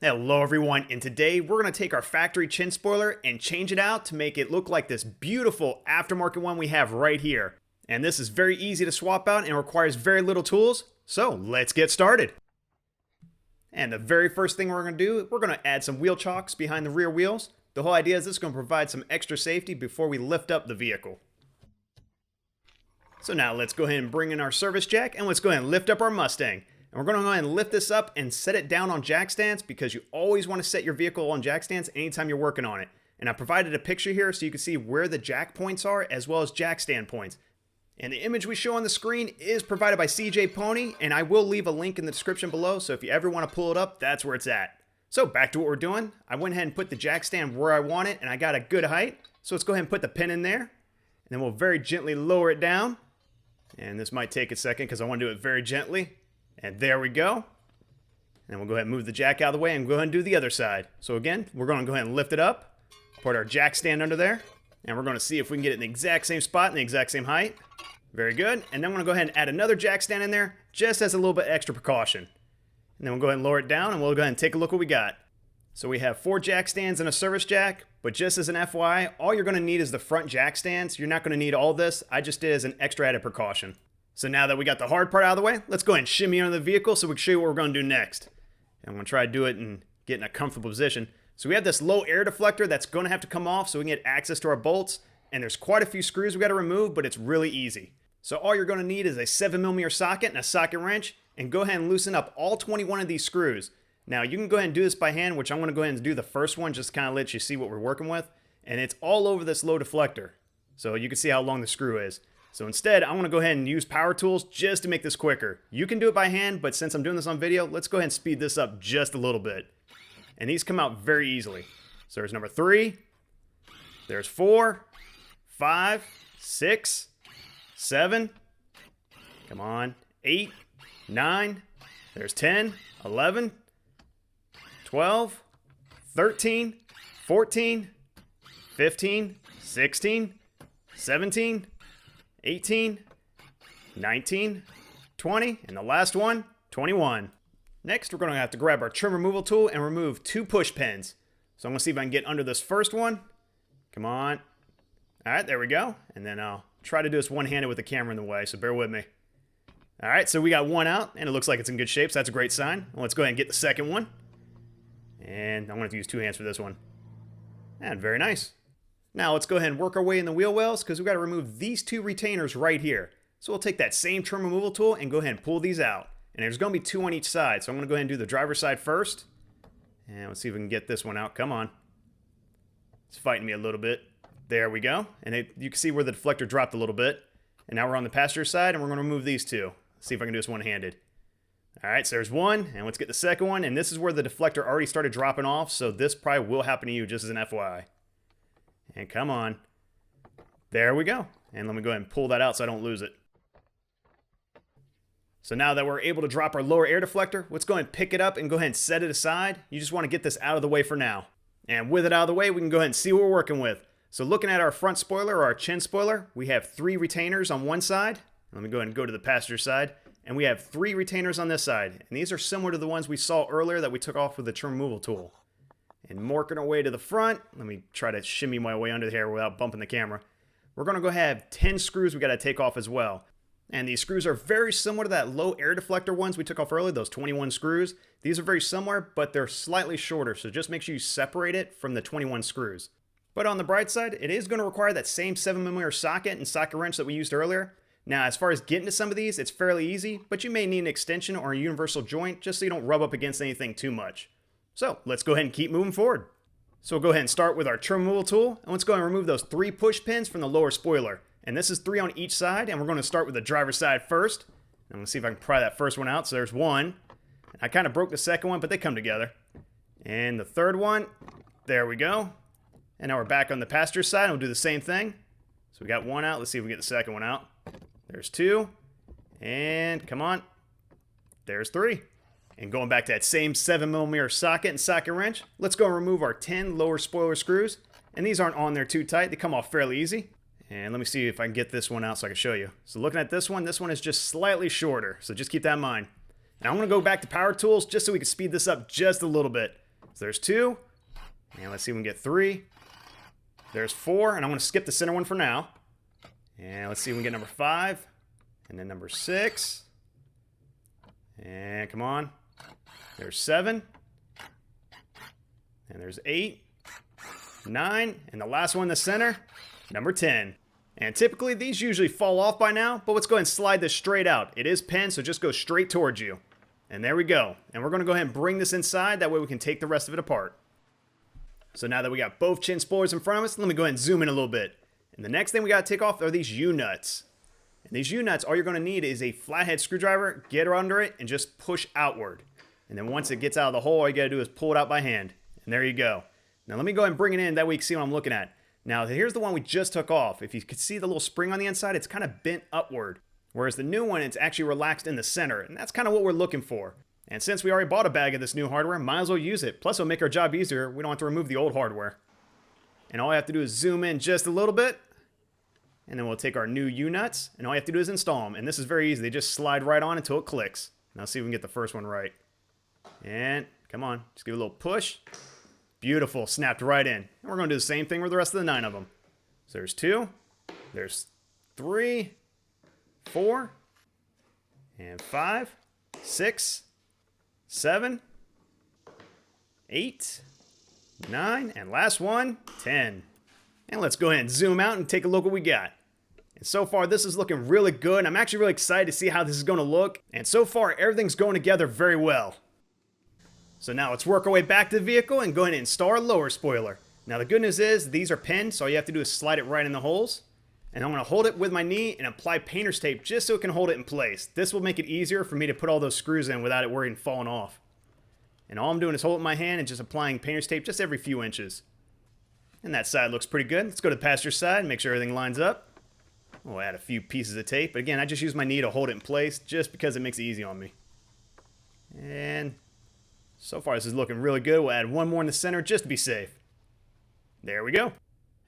Hello everyone, and today we're going to take our factory chin spoiler and change it out to make it look like this beautiful aftermarket one we have right here. And this is very easy to swap out and requires very little tools, so let's get started. And the very first thing we're going to do, we're going to add some wheel chocks behind the rear wheels. The whole idea is this is going to provide some extra safety before we lift up the vehicle. So now let's go ahead and bring in our service jack and let's go ahead and lift up our Mustang. And we're going to go ahead and lift this up and set it down on jack stands because you always want to set your vehicle on jack stands anytime you're working on it. And I provided a picture here so you can see where the jack points are as well as jack stand points. And the image we show on the screen is provided by CJ Pony, and I will leave a link in the description below, so if you ever want to pull it up, that's where it's at. So back to what we're doing. I went ahead and put the jack stand where I want it, and I got a good height. So let's go ahead and put the pin in there, and then we'll very gently lower it down. And this might take a second because I want to do it very gently. And there we go. And we'll go ahead and move the jack out of the way and go ahead and do the other side. So again, we're going to go ahead and lift it up, put our jack stand under there, and we're going to see if we can get it in the exact same spot and the exact same height. Very good. And then I'm going to go ahead and add another jack stand in there just as a little bit extra precaution. And then we'll go ahead and lower it down and we'll go ahead and take a look what we got. So we have 4 jack stands and a service jack, but just as an FYI, all you're going to need is the front jack stands. You're not going to need all this. I just did as an extra added precaution. So now that we got the hard part out of the way, let's go ahead and shimmy under the vehicle so we can show you what we're going to do next. And I'm going to try to do it and get in a comfortable position. So we have this low air deflector that's going to have to come off so we can get access to our bolts. And there's quite a few screws we got to remove, but it's really easy. So all you're going to need is a 7mm socket and a socket wrench, and go ahead and loosen up all 21 of these screws. Now you can go ahead and do this by hand, which I'm going to go ahead and do the first one just to kind of let you see what we're working with. And it's all over this low deflector. So you can see how long the screw is. So instead, I'm going to go ahead and use power tools just to make this quicker. You can do it by hand, but since I'm doing this on video, let's go ahead and speed this up just a little bit. And these come out very easily. So there's number 3, there's 4, 5, 6, 7, come on, 8, 9, there's 10, 11, 12, 13, 14, 15, 16, 17, 18, 19, 20, and the last one, 21. Next, we're going to have to grab our trim removal tool and remove 2 push pins. So I'm going to see if I can get under this first one. Come on. All right, there we go. And then I'll try to do this one-handed with the camera in the way, so bear with me. All right, so we got one out, and it looks like it's in good shape, so that's a great sign. Well, let's go ahead and get the second one. And I'm going to have to use 2 hands for this one. And very nice. Now let's go ahead and work our way in the wheel wells because we've got to remove these 2 retainers right here. So we'll take that same trim removal tool and go ahead and pull these out. And there's going to be 2 on each side. So I'm going to go ahead and do the driver's side first. And let's see if we can get this one out. Come on. It's fighting me a little bit. There we go. And you can see where the deflector dropped a little bit. And now we're on the passenger side and we're going to remove these 2. Let's see if I can do this one-handed. All right, so there's one. And let's get the second one. And this is where the deflector already started dropping off. So this probably will happen to you just as an FYI. And come on. There we go. And let me go ahead and pull that out so I don't lose it. So now that we're able to drop our lower air deflector, let's go ahead and pick it up and go ahead and set it aside. You just want to get this out of the way for now. And with it out of the way, we can go ahead and see what we're working with. So looking at our front spoiler or our chin spoiler, we have 3 retainers on one side. Let me go ahead and go to the passenger side. And we have 3 retainers on this side. And these are similar to the ones we saw earlier that we took off with the trim removal tool. And working our way to the front, let me try to shimmy my way under here without bumping the camera. We're going to go have 10 screws we got to take off as well. And these screws are very similar to that low air deflector ones we took off earlier, those 21 screws. These are very similar, but they're slightly shorter, so just make sure you separate it from the 21 screws. But on the bright side, it is going to require that same 7mm socket and socket wrench that we used earlier. Now, as far as getting to some of these, it's fairly easy, but you may need an extension or a universal joint just so you don't rub up against anything too much. So let's go ahead and keep moving forward. So we'll go ahead and start with our trim removal tool, and let's go ahead and remove those 3 push pins from the lower spoiler. And this is 3 on each side, and we're going to start with the driver's side first. I'm going to see if I can pry that first one out. So there's one. I kind of broke the second one, but they come together. And the third one, there we go. And now we're back on the passenger side, and we'll do the same thing. So we got one out. Let's see if we get the second one out. There's 2. And come on. There's 3. And going back to that same 7mm socket and socket wrench, let's go and remove our 10 lower spoiler screws. And these aren't on there too tight. They come off fairly easy. And let me see if I can get this one out so I can show you. So looking at this one is just slightly shorter. So just keep that in mind. Now I'm going to go back to power tools just so we can speed this up just a little bit. So there's 2. And let's see if we can get 3. There's 4. And I'm going to skip the center one for now. And let's see if we can get number 5. And then number 6. And come on. There's 7. And there's 8. 9. And the last one in the center, number 10. And typically these usually fall off by now, but let's go ahead and slide this straight out. It is pinned, so just go straight towards you. And there we go. And we're going to go ahead and bring this inside. That way we can take the rest of it apart. So now that we got both chin spoilers in front of us, let me go ahead and zoom in a little bit. And the next thing we got to take off are these U-nuts. And these U-nuts, all you're going to need is a flathead screwdriver, get under it, and just push outward. And then once it gets out of the hole, all you got to do is pull it out by hand. And there you go. Now let me go ahead and bring it in, that way you can see what I'm looking at. Now here's the one we just took off. If you can see the little spring on the inside, it's kind of bent upward. Whereas the new one, it's actually relaxed in the center. And that's kind of what we're looking for. And since we already bought a bag of this new hardware, might as well use it. Plus it'll make our job easier. We don't have to remove the old hardware. And all I have to do is zoom in just a little bit. And then we'll take our new U-nuts. And all you have to do is install them. And this is very easy. They just slide right on until it clicks. Now see if we can get the first one right. And come on, just give it a little push. Beautiful, snapped right in. And we're going to do the same thing with the rest of the 9 of them. So there's 2, there's 3, 4, and 5, 6, 7, 8, 9, and last one, 10. And let's go ahead and zoom out and take a look what we got. And so far, this is looking really good. I'm actually really excited to see how this is going to look. And so far, everything's going together very well. So now let's work our way back to the vehicle and go ahead and install our lower spoiler. Now the good news is these are pinned, so all you have to do is slide it right in the holes. And I'm going to hold it with my knee and apply painter's tape just so it can hold it in place. This will make it easier for me to put all those screws in without it worrying falling off. And all I'm doing is holding my hand and just applying painter's tape just every few inches. And that side looks pretty good. Let's go to the passenger side and make sure everything lines up. We'll add a few pieces of tape, but again, I just use my knee to hold it in place just because it makes it easy on me. And so far this is looking really good. We'll add one more in the center just to be safe. There we go.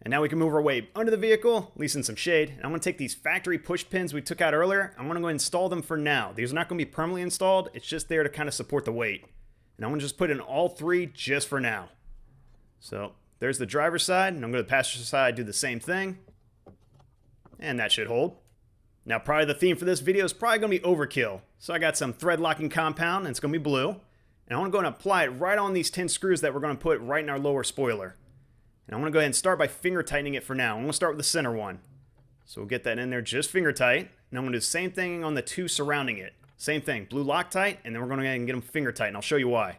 And now we can move our way under the vehicle, at least in some shade. And I'm going to take these factory push pins we took out earlier. I'm going to go ahead and install them for now. These are not going to be permanently installed. It's just there to kind of support the weight. And I'm going to just put in all 3 just for now. So there's the driver's side, and I'm going to the passenger side, do the same thing. And that should hold. Now probably the theme for this video is probably going to be overkill. So I got some thread locking compound, and it's going to be blue. And I want to go and apply it right on these 10 screws that we're going to put right in our lower spoiler. And I'm going to go ahead and start by finger tightening it for now. I'm going to start with the center one. So we'll get that in there just finger tight. And I'm going to do the same thing on the 2 surrounding it. Same thing, blue Loctite, and then we're going to go ahead and get them finger tight, and I'll show you why.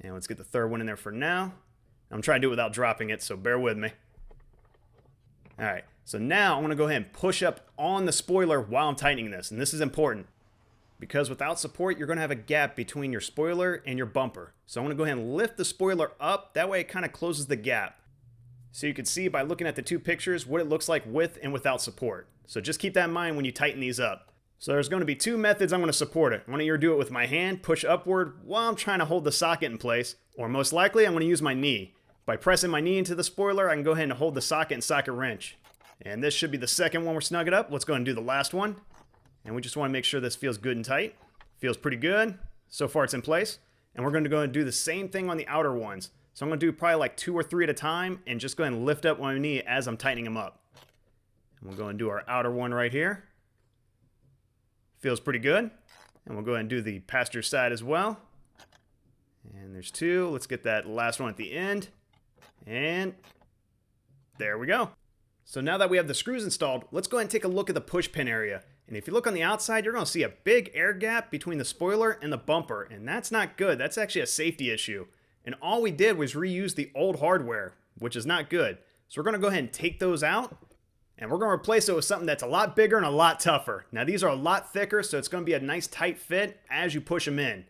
And let's get the third one in there for now. I'm trying to do it without dropping it, so bear with me. Alright, so now I'm going to go ahead and push up on the spoiler while I'm tightening this. And this is important, because without support, you're going to have a gap between your spoiler and your bumper. So I'm going to go ahead and lift the spoiler up. That way it kind of closes the gap. So you can see by looking at the 2 pictures what it looks like with and without support. So just keep that in mind when you tighten these up. So there's going to be 2 methods I'm going to support it. I'm going to either do it with my hand, push upward while I'm trying to hold the socket in place, or most likely I'm going to use my knee. By pressing my knee into the spoiler, I can go ahead and hold the socket and socket wrench. And this should be the second one we're snugging up. Let's go ahead and do the last one. And we just want to make sure this feels good and tight. Feels pretty good. So far it's in place. And we're going to go and do the same thing on the outer ones. So I'm going to do probably like 2 or 3 at a time and just go ahead and lift up my knee as I'm tightening them up. And we'll go and do our outer one right here. Feels pretty good. And we'll go ahead and do the passenger side as well. And there's 2. Let's get that last one at the end. And there we go. So now that we have the screws installed, let's go ahead and take a look at the push pin area. And if you look on the outside, you're going to see a big air gap between the spoiler and the bumper. And that's not good. That's actually a safety issue. And all we did was reuse the old hardware, which is not good. So we're going to go ahead and take those out. And we're going to replace it with something that's a lot bigger and a lot tougher. Now these are a lot thicker, so it's going to be a nice tight fit as you push them in.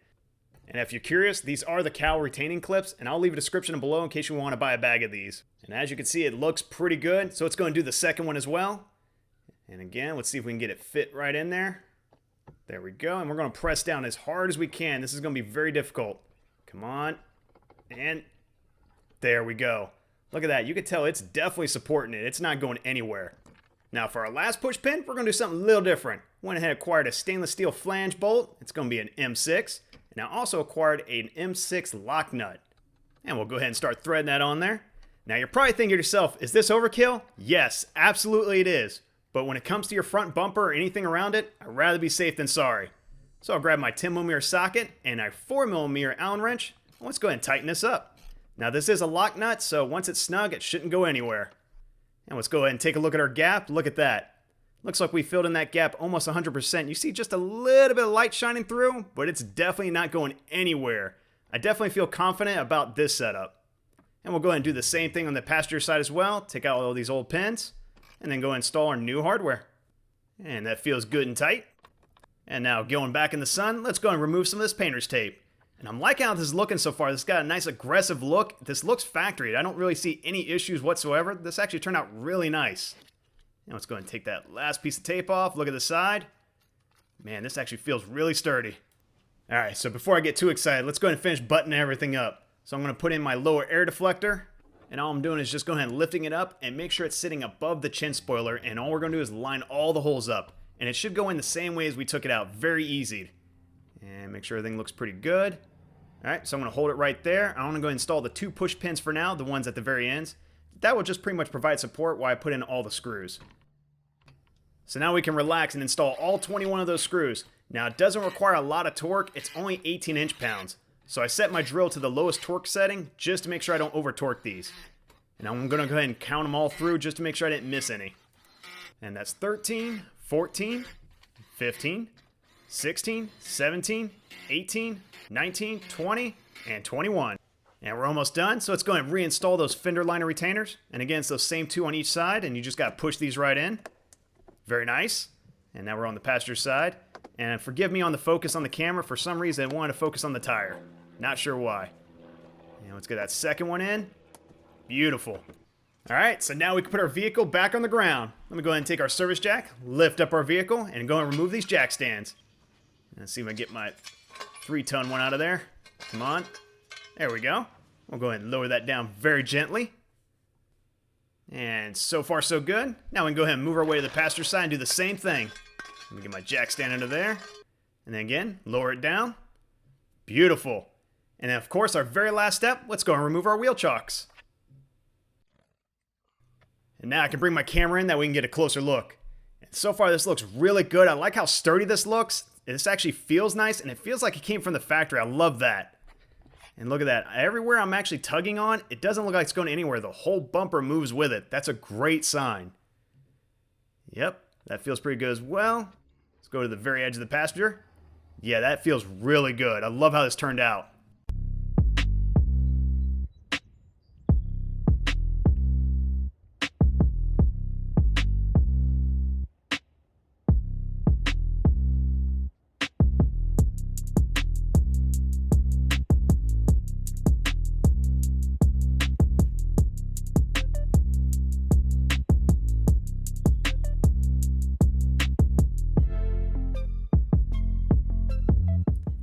And if you're curious, these are the cowl retaining clips, and I'll leave a description below in case you want to buy a bag of these. And as you can see, it looks pretty good, so it's going to do the second one as well. And again, let's see if we can get it fit right in there. There we go, and we're going to press down as hard as we can. This is going to be very difficult. Come on. And there we go. Look at that. You can tell it's definitely supporting it. It's not going anywhere. Now for our last push pin, we're going to do something a little different. Went ahead and acquired a stainless steel flange bolt. It's going to be an M6. And I also acquired an M6 lock nut. And we'll go ahead and start threading that on there. Now you're probably thinking to yourself, is this overkill? Yes, absolutely it is. But when it comes to your front bumper or anything around it, I'd rather be safe than sorry. So I'll grab my 10mm socket and a 4mm Allen wrench. Let's go ahead and tighten this up. Now this is a lock nut, so once it's snug, it shouldn't go anywhere. And let's go ahead and take a look at our gap. Look at that. Looks like we filled in that gap almost 100%. You see just a little bit of light shining through, but it's definitely not going anywhere. I definitely feel confident about this setup. And we'll go ahead and do the same thing on the passenger side as well. Take out all these old pins, and then go install our new hardware. And that feels good and tight. And now going back in the sun, let's go and remove some of this painter's tape. And I'm liking how this is looking so far. This has got a nice aggressive look. This looks factory. I don't really see any issues whatsoever. This actually turned out really nice. Now let's go ahead and take that last piece of tape off. Look at the side. Man, this actually feels really sturdy. All right, so before I get too excited, let's go ahead and finish buttoning everything up. So I'm going to put in my lower air deflector. And all I'm doing is just go ahead and lifting it up and make sure it's sitting above the chin spoiler. And all we're going to do is line all the holes up. And it should go in the same way as we took it out. Very easy. And make sure everything looks pretty good. Alright, so I'm going to hold it right there. I want to go install the 2 push pins for now, the ones at the very ends. That will just pretty much provide support while I put in all the screws. So now we can relax and install all 21 of those screws. Now it doesn't require a lot of torque, it's only 18 inch-pounds. So I set my drill to the lowest torque setting just to make sure I don't over torque these. And I'm going to go ahead and count them all through just to make sure I didn't miss any. And that's 13, 14, 15, 16, 17, 18, 19, 20, and 21. And we're almost done, so let's go ahead and reinstall those Fender-Liner retainers. And again, it's those same 2 on each side, and you just got to push these right in. Very nice. And now we're on the passenger side. And forgive me on the focus on the camera. For some reason, I wanted to focus on the tire. Not sure why. And let's get that second one in. Beautiful. All right, so now we can put our vehicle back on the ground. Let me go ahead and take our service jack, lift up our vehicle, and go and remove these jack stands. Let's see if I can get my 3-ton one out of there. Come on. There we go. We'll go ahead and lower that down very gently. And so far, so good. Now we can go ahead and move our way to the passenger side and do the same thing. Let me get my jack stand under there. And then again, lower it down. Beautiful. And then, of course, our very last step, let's go and remove our wheel chocks. And now I can bring my camera in that we can get a closer look. And so far, this looks really good. I like how sturdy this looks. This actually feels nice, and it feels like it came from the factory. I love that. And look at that. Everywhere I'm actually tugging on, it doesn't look like it's going anywhere. The whole bumper moves with it. That's a great sign. Yep, that feels pretty good as well. Let's go to the very edge of the passenger. Yeah, that feels really good. I love how this turned out.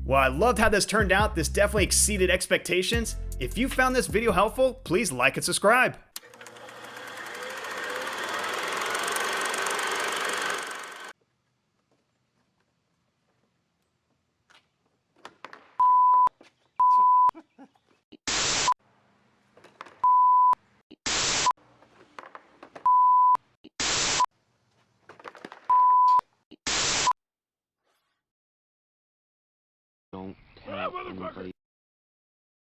Well, I loved how this turned out. This definitely exceeded expectations. If you found this video helpful, please like and subscribe.